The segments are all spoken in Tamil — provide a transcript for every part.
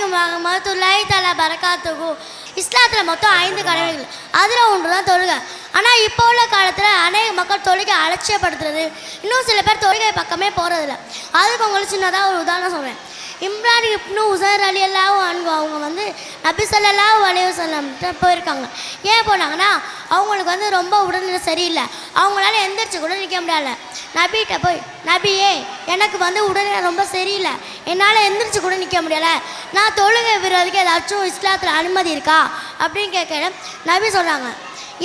அலைக்கும் வரஹ்மத்துல்லாஹி தஆலா பரகாத்துஹு. இஸ்லாத்தில் மொத்தம் 5 கடமைகள், அதில் ஒன்று தான் தொழுகை. ஆனால் இப்போ உள்ள காலத்தில் அநேக மக்கள் தொழுகை அலட்சியப்படுத்துறது, இன்னும் சில பேர் தொழுகை பக்கமே போகிறதில்ல. அதுக்கு உங்களுக்கு சின்னதாக ஒரு உதாரணம் சொல்கிறேன். இம்ரான் இப்னு உசைர் ரலியல்லாஹு அன்ஹு அவங்க நபி ஸல்லல்லாஹு அலைஹி வஸல்லம் போயிருக்காங்க. ஏன் போனாங்கன்னா அவங்களுக்கு ரொம்ப உடல்நிலை சரியில்லை, அவங்களால எந்திரிச்சு கூட நிற்க முடியல. நபிகிட்ட போய், நபியே எனக்கு உடல்நிலை ரொம்ப சரியில்லை, என்னால் எந்திரிச்சு கூட நிற்க முடியலை, நான் தொழுகை விடுறதுக்கு ஏதாச்சும் இஸ்லாத்தில் அனுமதி இருக்கா அப்படின்னு கேட்க நபி சொல்கிறாங்க,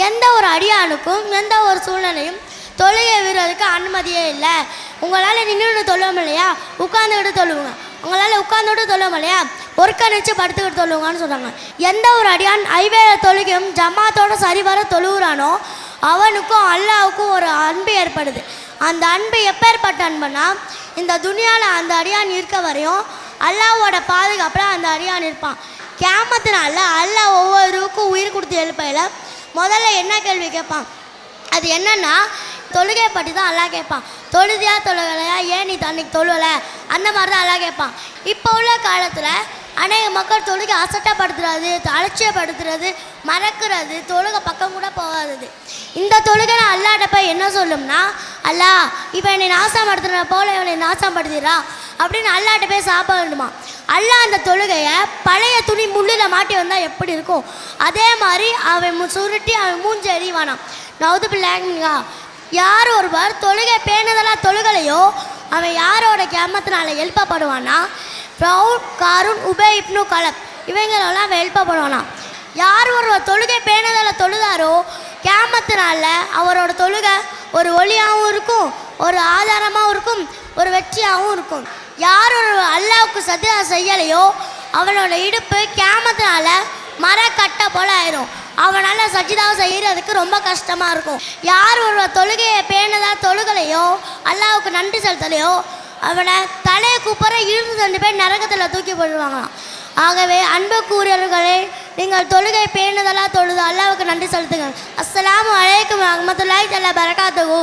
எந்த ஒரு அடியானுக்கும் எந்த ஒரு சூழ்நிலையும் தொழுகை விடுறதுக்கு அனுமதியே இல்லை. உங்களால் நின்றுட்டு தொழுவோம் இல்லையா, உட்காந்துக்கிட்டு தொழுவுங்க. உங்களால் உட்காந்துட்டு தொழுவோம் இல்லையா, ஒருக்க நிச்சு படுத்துக்கிட்டு தொழுவுங்கன்னு சொல்கிறாங்க. எந்த ஒரு அடியான் ஐவேள தொழுகையும் ஜமாத்தோட சரிவர தொழுகிறானோ அவனுக்கும் அல்லாவுக்கும் ஒரு அன்பு ஏற்படுது. அந்த அன்பு எப்பேற்பட்ட அன்புனா, இந்த துனியாவில் அந்த அடியான் இருக்க வரையும் அல்லாவோட பாதுகாப்பில் அந்த அடியான் இருப்பான். கியாமத்தினால அல்லாஹ் ஒவ்வொருக்கும் உயிர் கொடுத்து எழுப்பையில் முதல்ல என்ன கேள்வி கேட்பான், அது என்னன்னா தொழுகை பற்றி தான் அல்லாஹ் கேட்பான். தொழுதியா தொழுகலையா, ஏன் நீ அன்னைக்கு தொழுவலை, அந்த மாதிரி தான் அல்லாஹ் கேட்பான். இப்போ உள்ள காலத்தில் அநேக மக்கள் தொழுகை அசட்டப்படுத்துறது, அலட்சியப்படுத்துறது, மறக்கிறது, தொழுகை பக்கம் கூட போகாதது. இந்த தொழுகை நான் அல்லாட்ட போய் என்ன சொல்லும்னா, அல்லாஹ் இப்போ என்னை நாசப்படுத்துன போல இவனை நாசப்படுத்திடா அப்படின்னு அல்லாட்ட போய் சாப்பிடுமா. அல்லாஹ் அந்த தொழுகையை பழைய துணி முள்ளில் மாட்டி வந்தால் எப்படி இருக்கும், அதே மாதிரி அவன் சுருட்டி அவன் மூஞ்சி எறிவானான். நவுது பிள்ளைங்க, யார் ஒருவர் தொழுகை பேணுதலாக தொழுகலையோ அவன் யாரோட கியாமத்தினால எழுப்பப்படுவானா, ஃபிரௌன், காரூன், உபை இப்னு கலப் இவங்களெல்லாம் அவன் எழுப்பப்படுவானா. யார் ஒருவர் தொழுகை பேணுதலாக தொழுதாரோ கியாமத்தினால அவரோட தொழுகை ஒரு ஒளியாகவும் இருக்கும், ஒரு ஆதாரமாகவும் இருக்கும், ஒரு வெற்றியாகவும் இருக்கும். யார் ஒரு அல்லாவுக்கு சத்தியா செய்யலையோ அவனோட இடுப்பு கியாமத்தினால மரக்கட்டை போல ஆயிரும், அவனால் சஜிதாவை செய்கிறதுக்கு ரொம்ப கஷ்டமாக இருக்கும். யார் ஒரு தொழுகையை பேணுதலாக தொழுகலையோ அல்லாவுக்கு நன்றி செலுத்தலையோ அவனை தலையை கூப்பிட 22 பேர் நரகத்தில் தூக்கி போடுவாங்களாம். ஆகவே அன்புக்குரியவர்களே, நீங்கள் தொழுகை பேணுதலாக தொழுது அல்லாவுக்கு நன்றி செலுத்துங்க. அஸ்ஸலாமு அலைக்கும் வரஹ்மத்துல்லாஹி தஆலா பரகாத்துஹு.